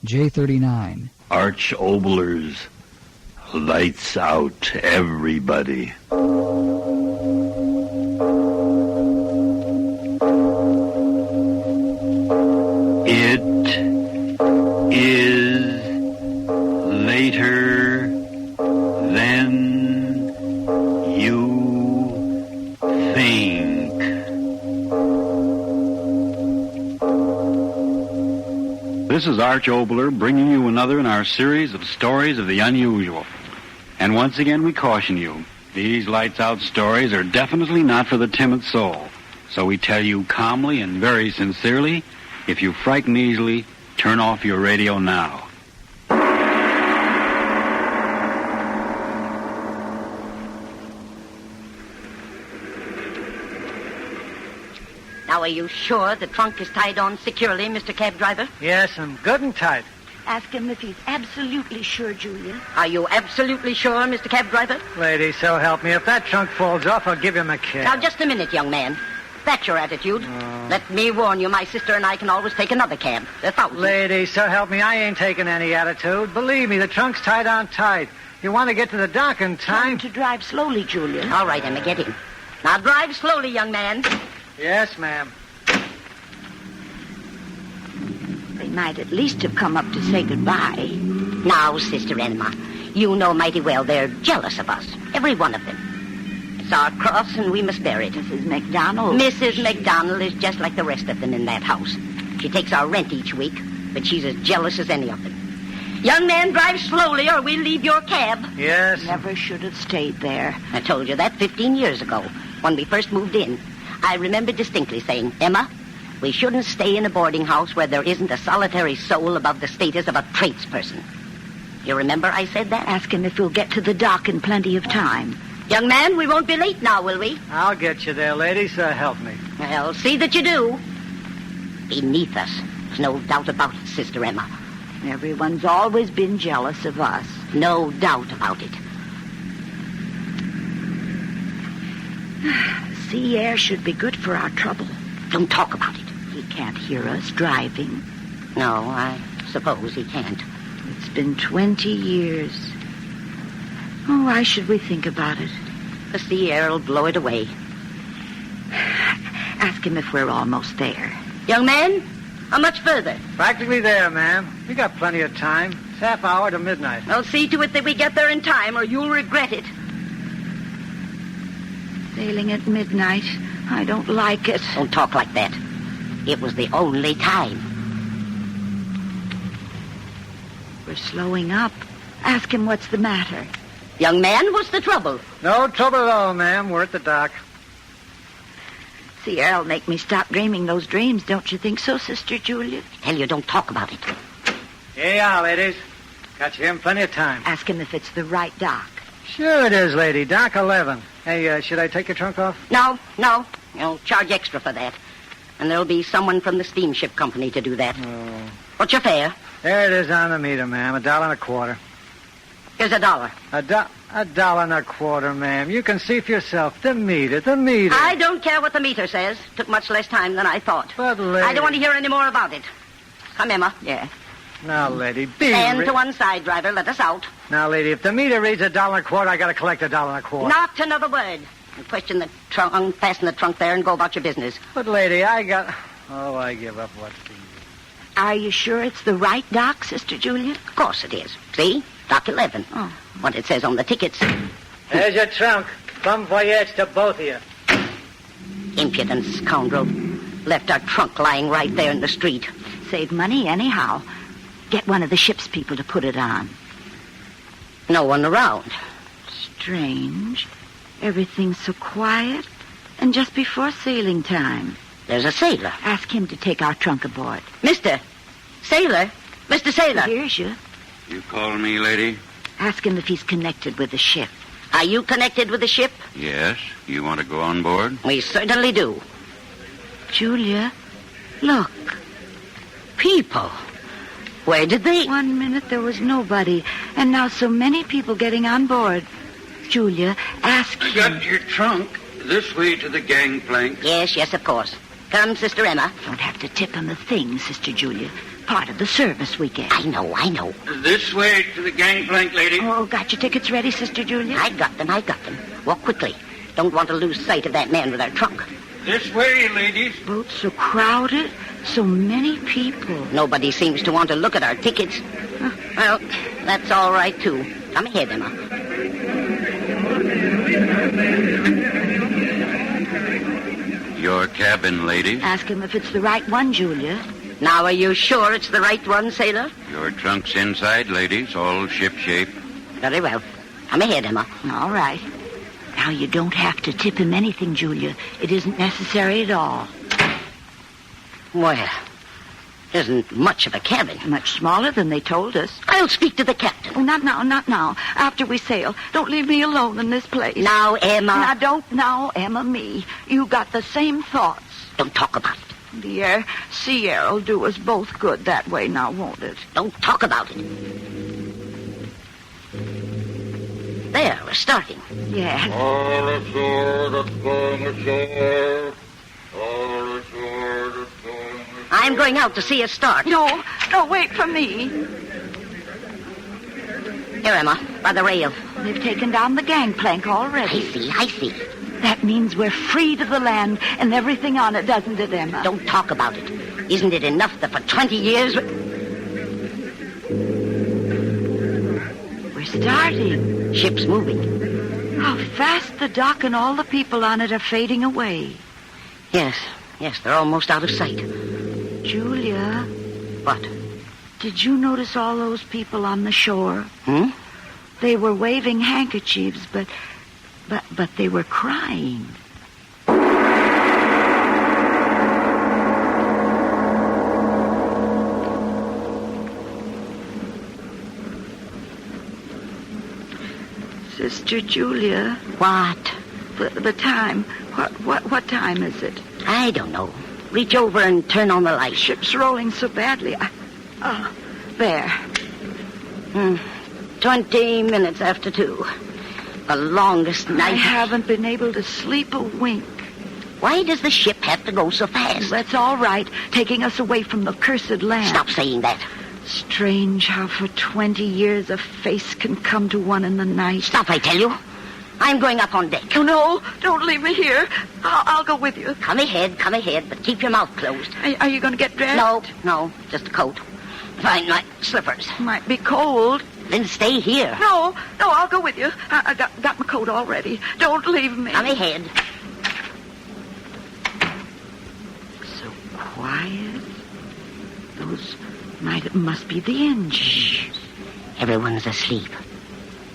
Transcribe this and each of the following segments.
J39. Arch Oboler's Lights Out, Everybody. It is later than you think. This is Arch Oboler bringing you another in our series of stories of the unusual. And once again we caution you, these lights out stories are definitely not for the timid soul. So we tell you calmly and very sincerely, if you frighten easily, turn off your radio now. Now, are you sure the trunk is tied on securely, Mr. Cab Driver? Yes, I'm good and tight. Ask him if he's absolutely sure, Julia. Are you absolutely sure, Mr. Cab Driver? Lady, so help me. If that trunk falls off, I'll give him a kick. Now, just a minute, young man. That's your attitude. Let me warn you, my sister and I can always take another cab. They're thousands. Lady, so help me, I ain't taking any attitude. Believe me, the trunk's tied on tight. You want to get to the dock in time? Time to drive slowly, Julia. All right, Emma, get in. Now, drive slowly, young man. Yes, ma'am. They might at least have come up to say goodbye. Now, Sister Emma, you know mighty well they're jealous of us. Every one of them. It's our cross, and we must bear it. Mrs. McDonald. Mrs. McDonald is just like the rest of them in that house. She takes our rent each week, but she's as jealous as any of them. Young man, drive slowly, or we'll leave your cab. Yes. Never should have stayed there. I told you that 15 years ago, when we first moved in. I remember distinctly saying, Emma, we shouldn't stay in a boarding house where there isn't a solitary soul above the status of a tradesperson. You remember I said that? Ask him if we'll get to the dock in plenty of time. Young man, we won't be late now, will we? I'll get you there, lady, so help me. Well, see that you do. Beneath us. There's no doubt about it, Sister Emma. Everyone's always been jealous of us. No doubt about it. Sea air should be good for our trouble. Don't talk about it. He can't hear us driving. No, I suppose he can't. It's been 20 years. Oh, why should we think about it? The sea air will blow it away. Ask him if we're almost there. Young man, how much further? Practically there, ma'am. We got plenty of time. It's half hour to midnight. I'll see to it that we get there in time, or you'll regret it. Sailing at midnight. I don't like it. Don't talk like that. It was the only time. We're slowing up. Ask him what's the matter. Young man, what's the trouble? No trouble at all, ma'am. We're at the dock. Sea air'll make me stop dreaming those dreams, don't you think so, Sister Julia? Tell you, don't talk about it. Here you are, ladies. Got you in plenty of time. Ask him if it's the right dock. Sure it is, lady. Dock 11. Hey, should I take your trunk off? No. You'll charge extra for that. And there'll be someone from the steamship company to do that. Oh. What's your fare? There it is on the meter, ma'am. $1.25. Here's $1. $1.25, ma'am. You can see for yourself. The meter. I don't care what the meter says. Took much less time than I thought. But, lady... I don't want to hear any more about it. Come, Emma. Yeah. Now, lady, be... Stand to one side, driver. Let us out. Now, lady, if the meter reads $1.25, I gotta collect $1.25. Not another word. And question the trunk, unfasten the trunk there and go about your business. But, lady, I give up what's the... Are you sure it's the right dock, Sister Julia? Of course it is. See? Dock 11. Oh. What it says on the tickets. There's your trunk. From Voyage to both of you. Impudent scoundrel. Left our trunk lying right there in the street. Save money anyhow. Get one of the ship's people to put it on. No one around. Strange. Everything's so quiet. And just before sailing time. There's a sailor. Ask him to take our trunk aboard. Mr. Sailor? Mr. Sailor. He hears you. You calling me, lady? Ask him if he's connected with the ship. Are you connected with the ship? Yes. You want to go on board? We certainly do. Julia, look. People. Where did they... 1 minute there was nobody, and now so many people getting on board. Julia, ask him. Got your trunk this way to the gangplank. Yes, of course. Come, Sister Emma. Don't have to tip him a thing, Sister Julia. part of the service we get. I know. This way to the gangplank, lady. Oh, got your tickets ready, Sister Julia? I got them. Walk quickly. Don't want to lose sight of that man with our trunk. This way, ladies. Boats so crowded, so many people. Nobody seems to want to look at our tickets. Well, that's all right, too. Come ahead, Emma. Your cabin, ladies. Ask him if it's the right one, Julia. Now, are you sure it's the right one, sailor? Your trunk's inside, ladies, all shipshape. Very well. Come ahead, Emma. All right. Now, you don't have to tip him anything, Julia. It isn't necessary at all. Well, isn't much of a cabin. Much smaller than they told us. I'll speak to the captain. Oh, not now. After we sail. Don't leave me alone in this place. Now, Emma. Now, don't now, Emma, me. You got the same thoughts. Don't talk about it. The sea air will do us both good that way now, won't it? Don't talk about it. There, we're starting. Yes. All ashore that's going ashore. All ashore that's going ashore. I'm going out to see us start. No, wait for me. Here, Emma, by the rail. They've taken down the gangplank already. I see. That means we're free to the land and everything on it, doesn't it, Emma? Don't talk about it. Isn't it enough that for 20 years... We're starting. Ship's moving. How fast the dock and all the people on it are fading away. Yes, they're almost out of sight. Julia. What? Did you notice all those people on the shore? They were waving handkerchiefs, but they were crying. Sister Julia. What? The time. What time is it? I don't know. Reach over and turn on the light. Ship's rolling so badly. There. 20 minutes after 2. The longest night. I haven't been able to sleep a wink. Why does the ship have to go so fast? That's all right, taking us away from the cursed land. Stop saying that. Strange how for 20 years a face can come to one in the night. Stop, I tell you. I'm going up on deck. Oh, no, don't leave me here. I'll go with you. Come ahead, but keep your mouth closed. Are you going to get dressed? No, just a coat. Find my slippers. Might be cold. Then stay here. No, I'll go with you. I got my coat already. Don't leave me. Come ahead. So quiet. Those must be the engines. Shh. Everyone's asleep.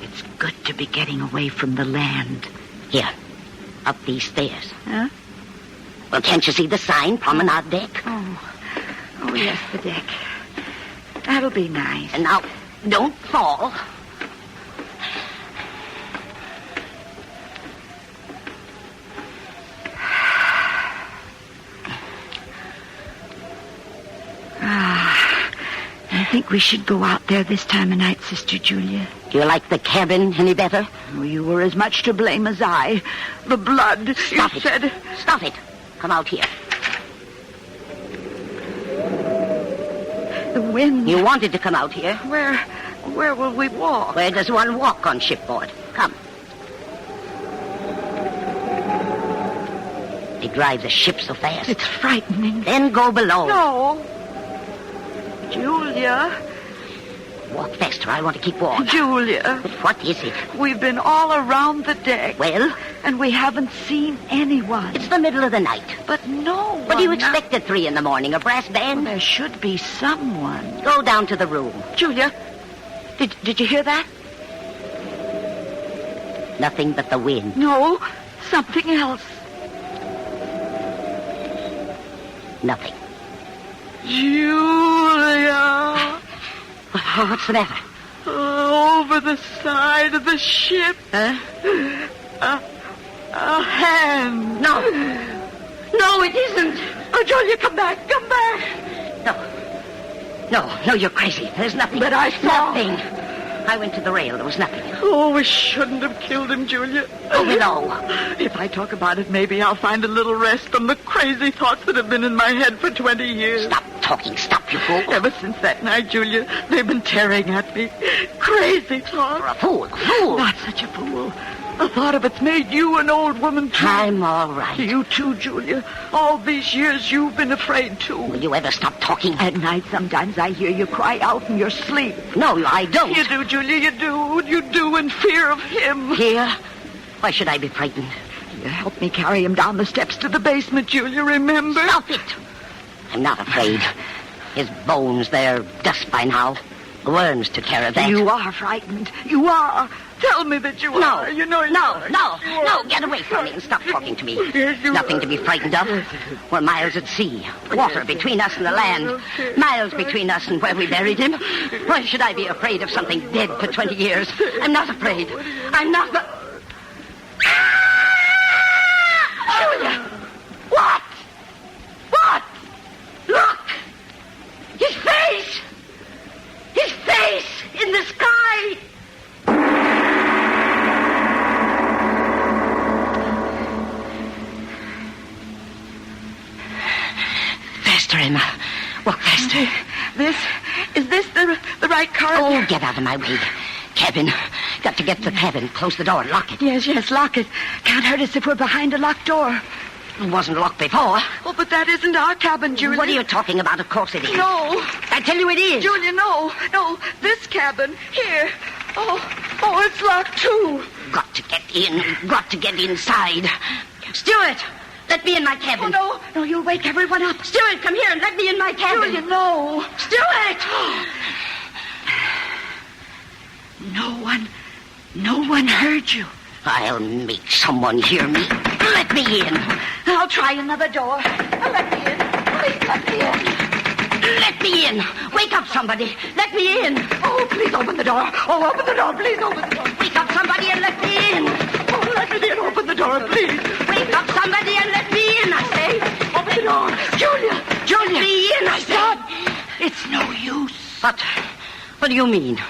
It's good to be getting away from the land. Here, up these stairs. Huh? Well, can't you see the sign, promenade deck? Oh, yes, the deck. That'll be nice. And now, don't fall. I think we should go out there this time of night, Sister Julia. Do you like the cabin any better? Oh, you were as much to blame as I. The blood, Stop you it. said. Stop it. Come out here. The wind. You wanted to come out here. Where will we walk? Where does one walk on shipboard? Come. They drive the ship so fast. It's frightening. Then go below. No. Julia. Walk faster. I want to keep warm. Julia. But what is it? We've been all around the deck. Well? And we haven't seen anyone. It's the middle of the night. But no one. What do you expect at 3 in the morning? A brass band? Well, there should be someone. Go down to the room. Julia, did you hear that? Nothing but the wind. No, something else. Nothing. Julia. What's the matter? Over the side of the ship. Huh? A hand. No. No, it isn't. Oh, Julia, come back. No, you're crazy. There's nothing. But I saw. Nothing. I went to the rail. There was nothing. Oh, we shouldn't have killed him, Julia. Go below. If I talk about it, maybe I'll find a little rest from the crazy thoughts that have been in my head for 20 years. Stop talking. Stop, you fool. Ever since that night, Julia, they've been tearing at me. Crazy talk. You're a fool. A fool. Not such a fool. The thought of it's made you an old woman, too. I'm all right. You, too, Julia. All these years you've been afraid, too. Will you ever stop talking? At night, sometimes I hear you cry out in your sleep. No, I don't. You do, Julia, you do. You do in fear of him. Here? Why should I be frightened? You helped me carry him down the steps to the basement, Julia, remember? Stop it. I'm not afraid. His bones, they're dust by now. The worms took care of that. You are frightened. You are. Tell me that you are. You know you are. No, get away from me and stop talking to me. Yes, you Nothing are. to be frightened of. We're miles at sea. Water between us and the land. Miles between us and where we buried him. Why should I be afraid of something dead for 20 years? I'm not afraid. I'm not... Julia! What? What? Look! His face! His face in the sky! Faster, Emma. Walk faster. Is this the right car? Oh, get out of my way. Cabin. Got to get to the cabin. Close the door and lock it. Yes, lock it. Can't hurt us if we're behind a locked door. It wasn't locked before. Oh, but that isn't our cabin, Julia. What are you talking about? Of course it is. No. I tell you it is. Julia, no. This cabin. Here. Oh, it's locked, too. Got to get in. Got to get inside. Stuart, let me in my cabin. Oh, no, you'll wake everyone up. Stuart, come here and let me in my cabin. Julia, no. Stuart! No one heard you. I'll make someone hear me. Let me in. I'll try another door. Let me in. Please let me in. Let me in. Wake up, somebody. Let me in. Oh, please open the door. Oh, open the door. Please open the door. Wake up, somebody, and let me in. Oh, let me in. Open the door, please. Wake up, somebody, and let me in, I say. Open the door. Julia. Let me in, I Stop. say. It's no use. What do you mean?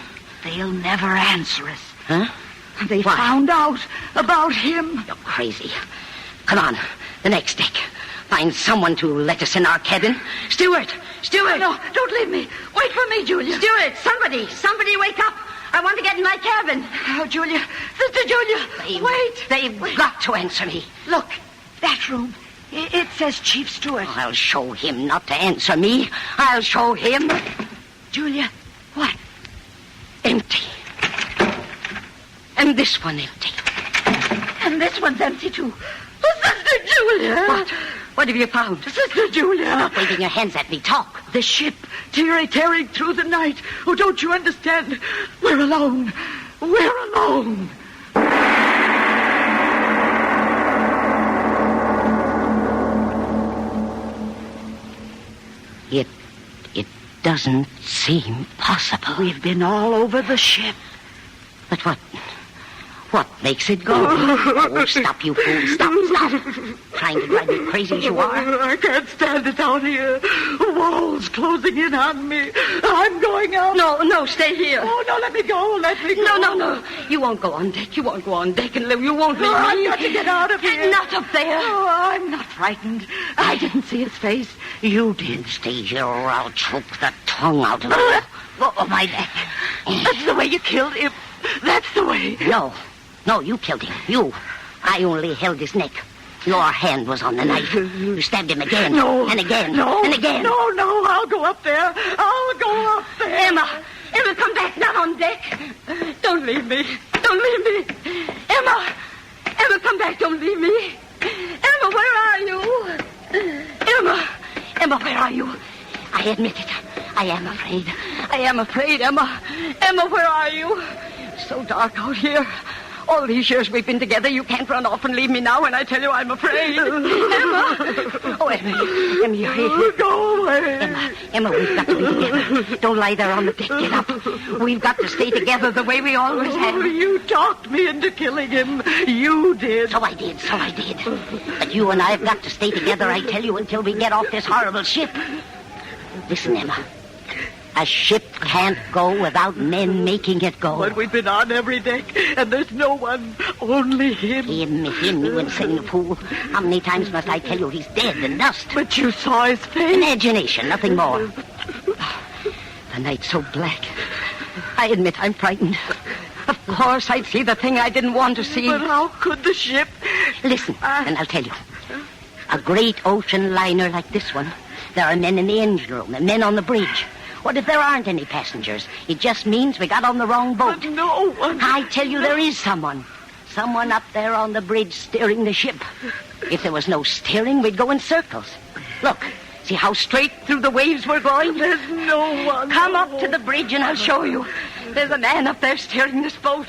They'll never answer us. Huh? They Why? found out about him. You're crazy. Come on, the next deck. Find someone to let us in our cabin. Stuart! No, don't leave me. Wait for me, Julia. Stuart, somebody wake up. I want to get in my cabin. Oh, Julia. Sister Julia. Wait. They've got to answer me. Look, that room. It says Chief Stewart. I'll show him not to answer me. I'll show him. Julia, what? Empty. And this one empty. And this one's empty, too. Sister Julia. What? What have you found? Sister Julia. Waving your hands at me. Talk. The ship tearing through the night. Oh, don't you understand? We're alone. We're alone. It doesn't seem possible. We've been all over the ship. But what makes it go? Oh, stop, you fool. Stop. Trying to drive me crazy as you are. I can't stand it out here. Walls closing in on me. I'm going out. No, stay here. Oh, no, let me go. No. You won't go on deck. You won't go on deck and live. You won't leave me. I've got to get out of here. Not up there. Oh, I'm not frightened. I didn't see his face. You did. Stay here or I'll choke the tongue out of you. Oh, my neck. That's the way you killed him. That's the way. No, you killed him. You. I only held his neck. Your hand was on the knife. You stabbed him again. No. And again. No. And again. No. I'll go up there. Emma, come back. Not on deck. Don't leave me. Emma, come back. Don't leave me. Emma, where are you? Emma, where are you? I admit it. I am afraid. Emma, where are you? It's so dark out here. All these years we've been together, you can't run off and leave me now when I tell you I'm afraid. Emma! Oh, Emma, you're here. Go away. Emma, we've got to be together. Don't lie there on the deck. Get up. We've got to stay together the way we always have. You talked me into killing him. You did. So I did. But you and I have got to stay together, I tell you, until we get off this horrible ship. Listen, Emma. A ship can't go without men making it go. But we've been on every deck, and there's no one, only him. Him, you insane fool. How many times must I tell you he's dead and dust? But you saw his face. Imagination, nothing more. The night's so black. I admit I'm frightened. Of course, I'd see the thing I didn't want to see. But how could the ship... Listen, and I'll tell you. A great ocean liner like this one, there are men in the engine room and men on the bridge. What if there aren't any passengers? It just means we got on the wrong boat. But no one... I tell you, there is someone. Someone up there on the bridge steering the ship. If there was no steering, we'd go in circles. Look, see how straight through the waves we're going? There's no one. Come up to the bridge and I'll show you. There's a man up there steering this boat.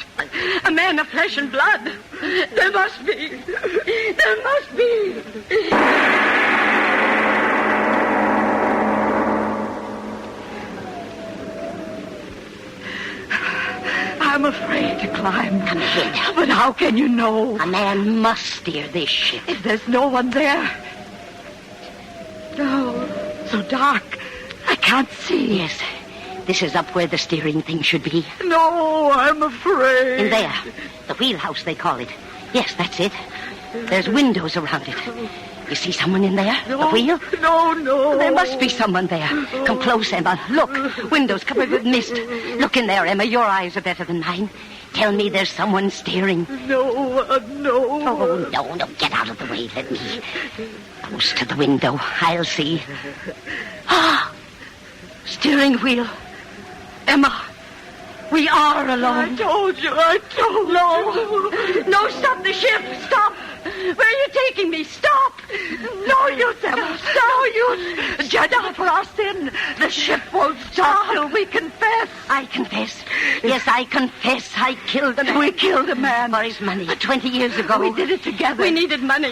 A man of flesh and blood. There must be. There must be. I'm afraid to climb. Come ahead. But how can you know? A man must steer this ship. If there's no one there. No, so dark. I can't see. Yes, this is up where the steering thing should be. No, I'm afraid. In there. The wheelhouse, they call it. Yes, that's it. There's windows around it. You see someone in there? No, The wheel? No. There must be someone there. Come close, Emma. Look. Windows covered with mist. Look in there, Emma. Your eyes are better than mine. Tell me there's someone steering. No. Oh, no. Get out of the way. Let me. Close to the window. I'll see. Ah! Steering wheel. Emma, we are alone. I told you. No, stop the ship. Stop. Where are you taking me? Stop. No use, Emma. No use. Judge for our sin. The ship won't stop till we confess. I confess. Yes, I confess. I killed a man. We killed a man. For his money. 20 years ago. We did it together. We needed money.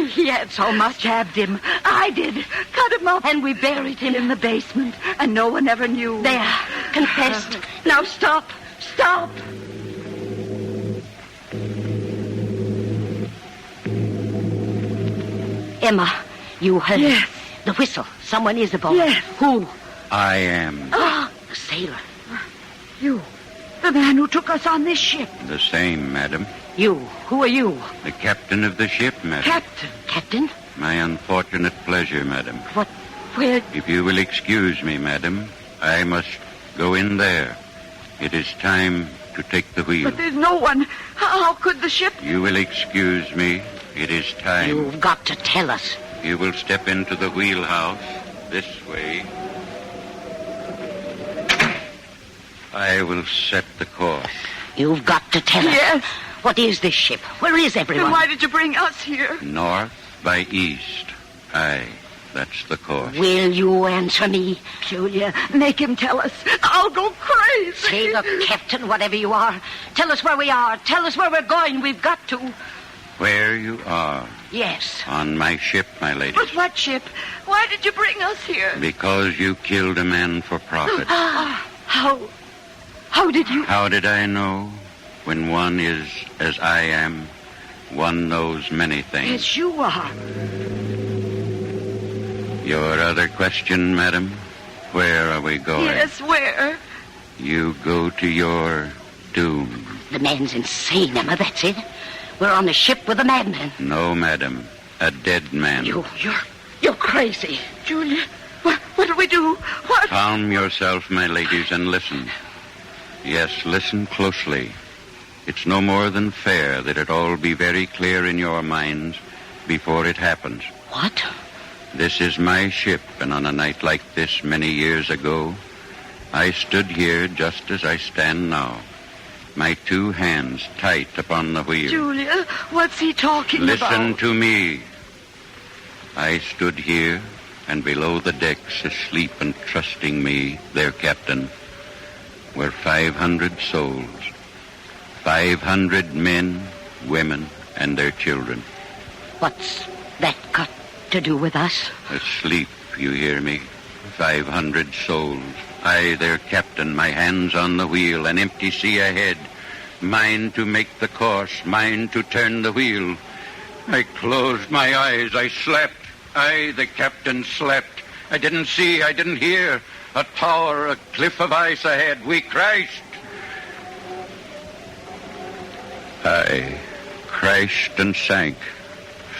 He had so much. Stabbed him. I did. Cut him up. And we buried him In the basement. And no one ever knew. There. Confessed. Now stop. Stop. Emma, you heard Yes. the whistle. Someone is aboard. Yes. Who? I am A sailor. You. The man who took us on this ship. the same, madam. You. Who are you? The captain of the ship, madam. Captain? My unfortunate pleasure, madam. What? Where? If you will excuse me, madam, I must go in there. It is time to take the wheel. But there's no one. How could the ship... You will excuse me. It is time. You've got to tell us. You will step into the wheelhouse this way. I will set the course. You've got to tell us. Yes. What is this ship? Where is everyone? Then why did you bring us here? North by east. Aye, that's the course. Will you answer me? Julia, make him tell us. I'll go crazy. Say, look, Captain, whatever you are, tell us where we are. Tell us where we're going. We've got to. Where you are. Yes. On my ship, my lady. But what ship? Why did you bring us here? Because you killed a man for profit. How did you... How did I know? When one is as I am, one knows many things. Yes, you are. Your other question, madam? Where are we going? Yes, where? You go to your doom. The man's insane, Emma, that's it. We're on a ship with a madman. No, madam. A dead man. You're crazy. Julia, what do we do? What? Calm yourself, my ladies, and listen. Yes, listen closely. It's no more than fair that it all be very clear in your minds before it happens. What? This is my ship, and on a night like this many years ago, I stood here just as I stand now, my two hands tight upon the wheel. Julia, what's he talking about? Listen to me. I stood here, and below the decks, asleep and trusting me, their captain, were 500 souls. 500 men, women, and their children. What's that got to do with us? Asleep, you hear me? 500 souls. I, their captain, my hands on the wheel, an empty sea ahead. Mine to make the course, mine to turn the wheel. I closed my eyes, I slept. I, the captain, slept. I didn't see, I didn't hear. A tower, a cliff of ice ahead. We crashed. I crashed and sank.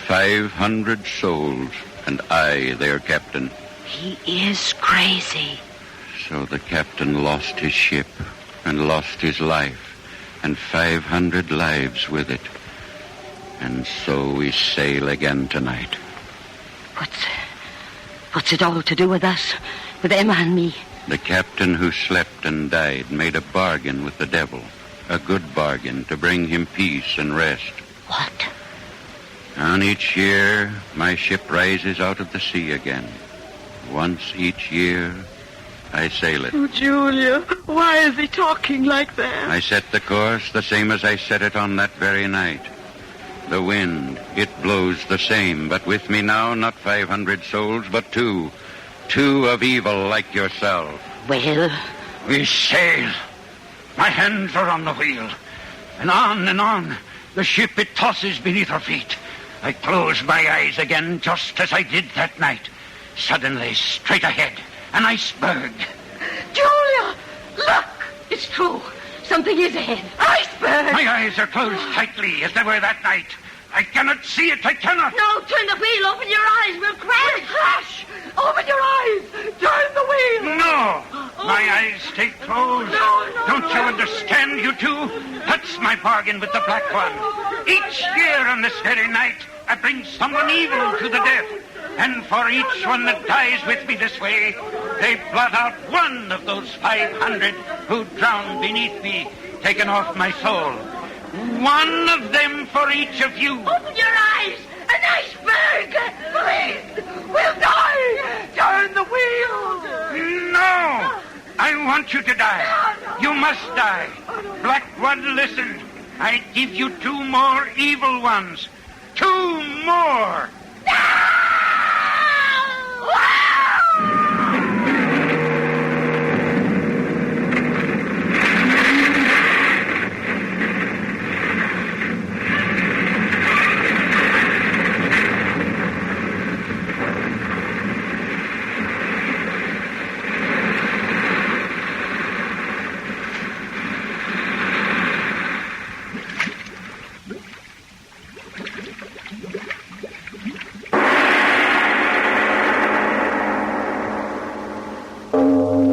500 souls, and I, their captain. He is crazy. So the captain lost his ship and lost his life, and 500 lives with it. And so we sail again tonight. What's it all to do with us? With Emma and me? The captain who slept and died made a bargain with the devil. A good bargain to bring him peace and rest. What? On each year, my ship rises out of the sea again. Once each year, I sail it. Oh, Julia, why is he talking like that? I set the course the same as I set it on that very night. The wind, it blows the same, but with me now, not 500 souls, but two. Two of evil like yourself. Well? We sail. My hands are on the wheel. And on, the ship, it tosses beneath our feet. I close my eyes again, just as I did that night. Suddenly, straight ahead, an iceberg. Julia! Look! It's true. Something is ahead. Iceberg! My eyes are closed tightly, as they were that night. I cannot see it. I cannot. No, turn the wheel. Open your eyes. We'll crash. We'll crash. Open your eyes. Turn the wheel. No. My eyes stay closed. No. Don't you understand, you two? That's my bargain with the Black One. Each year on this very night, I bring someone evil to the death. And for each one that dies with me this way, they blot out one of those 500 who drowned beneath me, taken off my soul. One of them for each of you. Open your eyes. An iceberg. Please. We'll die. Turn the wheel. No. I want you to die. You must die. Black One, listen. I give you two more evil ones. Two more.